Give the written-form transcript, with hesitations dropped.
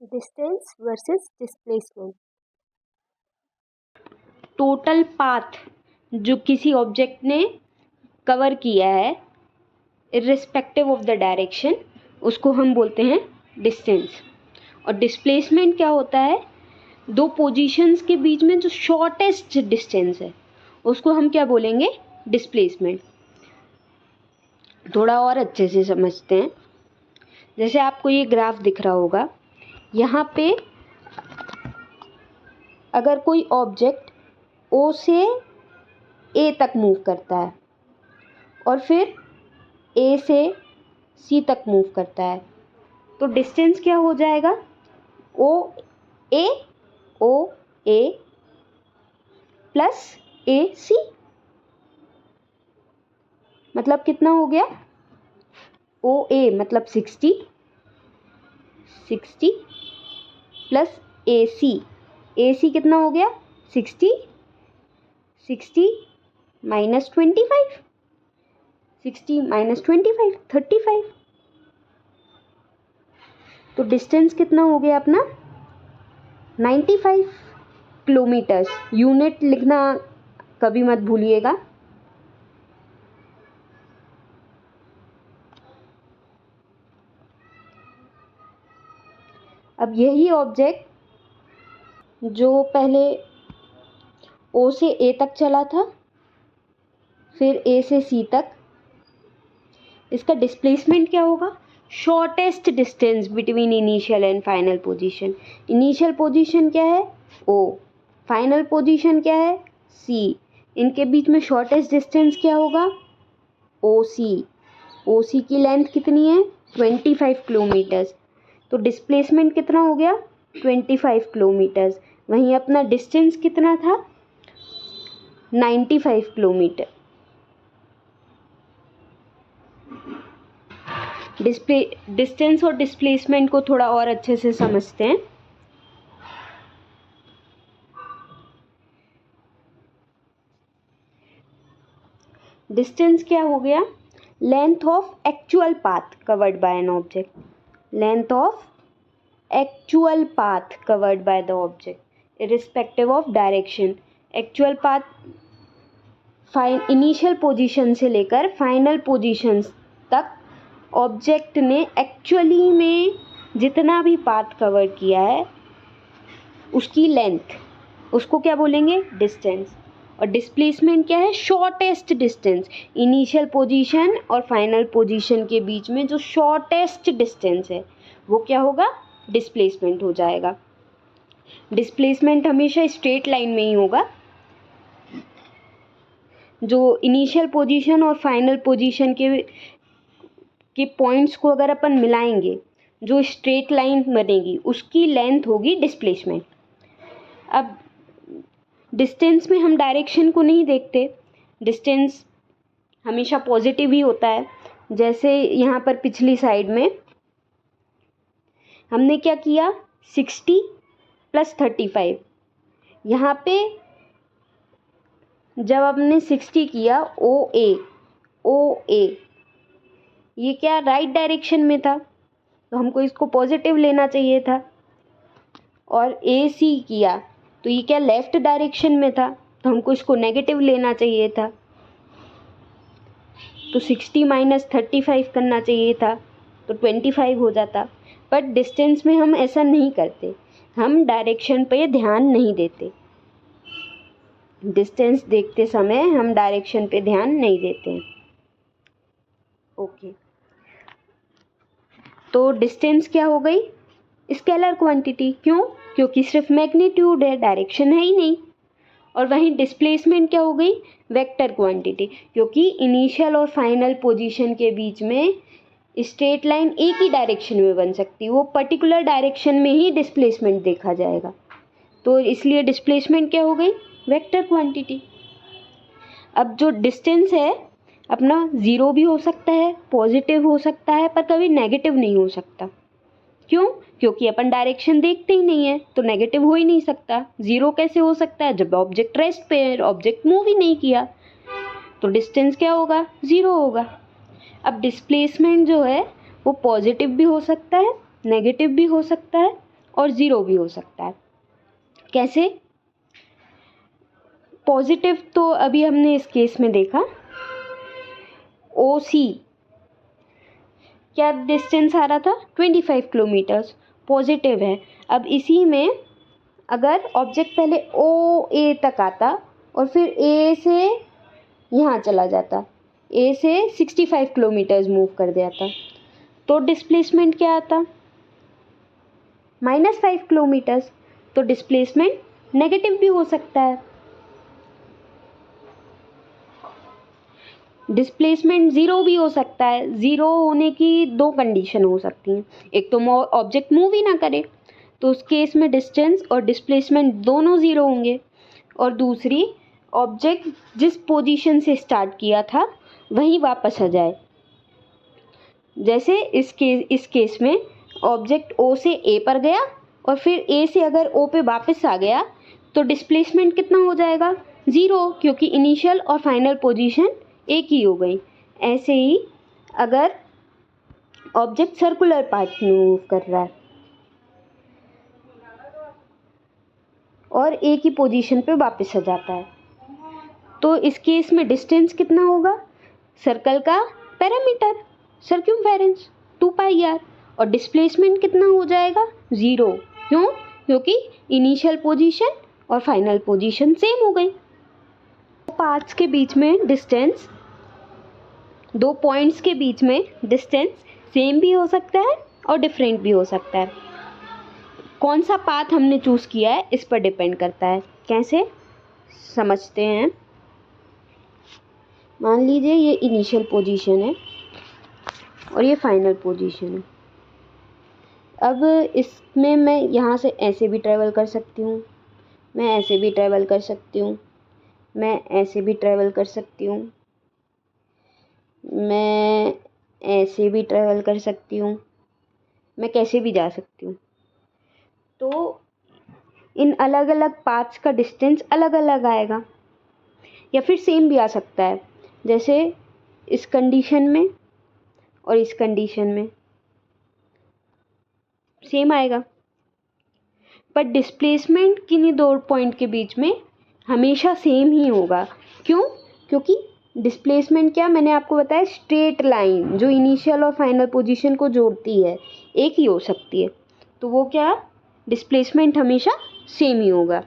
Distance versus displacement. Total path जो किसी object ने कवर किया है इर्रिस्पेक्टिव ऑफ द डायरेक्शन, उसको हम बोलते हैं डिस्टेंस। और डिस्प्लेसमेंट क्या होता है? दो पोजीशंस के बीच में जो शॉर्टेस्ट डिस्टेंस है उसको हम क्या बोलेंगे? डिस्प्लेसमेंट। थोड़ा और अच्छे से समझते हैं। जैसे आपको ये ग्राफ दिख रहा होगा, यहाँ पे अगर कोई ऑब्जेक्ट O से A तक मूव करता है और फिर A से C तक मूव करता है, तो डिस्टेंस क्या हो जाएगा? OA plus AC। मतलब कितना हो गया? OA मतलब 60 प्लस AC कितना हो गया? 60 माइनस 25, 60 माइनस 25 35। तो डिस्टेंस कितना हो गया अपना? 95 किलोमीटर्स। यूनिट लिखना कभी मत भूलिएगा। अब यही ऑब्जेक्ट जो पहले O से A तक चला था, फिर A से C तक, इसका डिस्प्लेसमेंट क्या होगा? Shortest distance between initial and final position. Initial position क्या है? O, फाइनल पोजीशन क्या है? C। इनके बीच में शॉर्टेस्ट डिस्टेंस क्या होगा? OC की लेंथ कितनी है? 25 किलोमीटर्स। तो डिस्प्लेसमेंट कितना हो गया? 25 किलोमीटर्स। वहीं अपना डिस्टेंस कितना था? 95 किलोमीटर। डिस्टेंस और डिस्प्लेसमेंट को थोड़ा और अच्छे से समझते हैं। डिस्टेंस क्या हो गया? Length of actual path covered by an object. Length of actual path covered by the object irrespective of direction. Actual path initial position से लेकर फाइनल पोजीशन तक ऑब्जेक्ट ने एक्चुअली में जितना भी पाथ कवर किया है उसकी लेंथ, उसको क्या बोलेंगे? डिस्टेंस। और डिस्प्लेसमेंट क्या है? Shortest distance. इनिशियल पोजीशन और फाइनल पोजीशन के बीच में जो शॉर्टेस्ट डिस्टेंस है वो क्या होगा? डिस्प्लेसमेंट हो जाएगा। डिस्प्लेसमेंट हमेशा स्ट्रेट लाइन में ही होगा। जो इनिशियल पोजीशन और फाइनल पोजीशन के पॉइंट्स को अगर अपन मिलाएंगे, जो स्ट्रेट लाइन बनेगी उसकी लेंथ होगी डिस्प्लेसमेंट। अब डिस्टेंस में हम डायरेक्शन को नहीं देखते, डिस्टेंस हमेशा पॉजिटिव ही होता है। जैसे यहाँ पर पिछली साइड में हमने क्या किया? 60 प्लस 35। यहाँ पे जब हमने 60 किया, OA ये क्या राइट डायरेक्शन में था, तो हमको इसको पॉजिटिव लेना चाहिए था। और AC किया तो ये क्या लेफ्ट डायरेक्शन में था, तो हमको इसको नेगेटिव लेना चाहिए था। तो 60 माइनस 35 करना चाहिए था, तो 25 हो जाता। बट डिस्टेंस में हम ऐसा नहीं करते, हम डायरेक्शन पे ध्यान नहीं देते। डिस्टेंस देखते समय हम डायरेक्शन पे ध्यान नहीं देते हैं। ओके, तो डिस्टेंस क्या हो गई? Scalar quantity. क्यों? क्योंकि सिर्फ मैग्नीट्यूड है, डायरेक्शन है ही नहीं। और वहीं डिस्प्लेसमेंट क्या हो गई? Vector quantity. क्योंकि इनिशियल और फाइनल पोजीशन के बीच में स्ट्रेट लाइन एक ही डायरेक्शन में बन सकती है, वो पर्टिकुलर डायरेक्शन में ही डिस्प्लेसमेंट देखा जाएगा। तो इसलिए डिस्प्लेसमेंट क्या हो गई? Vector quantity. अब जो डिस्टेंस है अपना ज़ीरो भी हो सकता है, पॉजिटिव हो सकता है, पर कभी नेगेटिव नहीं हो सकता। क्यों? क्योंकि अपन डायरेक्शन देखते ही नहीं है, तो नेगेटिव हो ही नहीं सकता। ज़ीरो कैसे हो सकता है? जब ऑब्जेक्ट रेस्ट पे है, ऑब्जेक्ट मूव ही नहीं किया, तो डिस्टेंस क्या होगा? ज़ीरो होगा। अब डिस्प्लेसमेंट जो है वो पॉजिटिव भी हो सकता है, नेगेटिव भी हो सकता है, और 0 भी हो सकता है। कैसे? पॉजिटिव तो अभी हमने इस केस में देखा, OC क्या डिस्टेंस आ रहा था, 25 किलोमीटर्स, पॉजिटिव है। अब इसी में अगर ऑब्जेक्ट पहले OA तक आता और फिर A से यहाँ चला जाता, A से 65 किलोमीटर्स मूव कर जाता, तो डिस्प्लेसमेंट क्या आता, -5 किलोमीटर्स। तो डिस्प्लेसमेंट नेगेटिव भी हो सकता है। डिस्प्लेसमेंट 0 भी हो सकता है। 0 होने की दो कंडीशन हो सकती हैं, एक तो ऑब्जेक्ट मूव ही ना करे, तो उस केस में डिस्टेंस और डिस्प्लेसमेंट दोनों 0 होंगे, और दूसरी ऑब्जेक्ट जिस पोजीशन से स्टार्ट किया था वहीं वापस आ जाए। जैसे इस केस में ऑब्जेक्ट O से A पर गया और फिर A से अगर O पे वापस आ गया तो डिस्प्लेसमेंट कितना हो जाएगा, 0, क्योंकि इनिशियल और फाइनल पोजीशन एक ही हो गई। ऐसे ही अगर ऑब्जेक्ट सर्कुलर पाथ में मूव कर रहा है और एक ही पोजीशन पे वापस आ जाता है, तो इस केस में डिस्टेंस कितना होगा, सर्कल का पैरामीटर सर्कम्फेरेंस 2πr, और डिस्प्लेसमेंट कितना हो जाएगा, 0। क्यों? क्योंकि इनिशियल पोजीशन और फाइनल पोजीशन सेम हो गई। पाथ्स के बीच में डिस्टेंस, दो पॉइंट्स के बीच में डिस्टेंस सेम भी हो सकता है और डिफरेंट भी हो सकता है। कौन सा पाथ हमने चूज़ किया है इस पर डिपेंड करता है। कैसे समझते हैं? मान लीजिए ये इनिशियल पोजीशन है और ये फाइनल पोजीशन है। अब इसमें मैं यहाँ से ऐसे भी ट्रैवल कर सकती हूँ, मैं ऐसे भी ट्रैवल कर सकती हूँ, मैं ऐसे भी ट्रैवल कर सकती हूँ, मैं ऐसे भी ट्रैवल कर सकती हूँ, मैं कैसे भी जा सकती हूँ। तो इन अलग अलग पाथ्स का डिस्टेंस अलग अलग आएगा, या फिर सेम भी आ सकता है। जैसे इस कंडीशन में और इस कंडीशन में सेम आएगा, पर डिस्प्लेसमेंट किन्हीं दो पॉइंट के बीच में हमेशा सेम ही होगा। क्यों? क्योंकि डिस्प्लेसमेंट क्या, मैंने आपको बताया, स्ट्रेट लाइन जो इनिशियल और फाइनल पोजीशन को जोड़ती है एक ही हो सकती है, तो वो क्या, डिस्प्लेसमेंट हमेशा सेम ही होगा।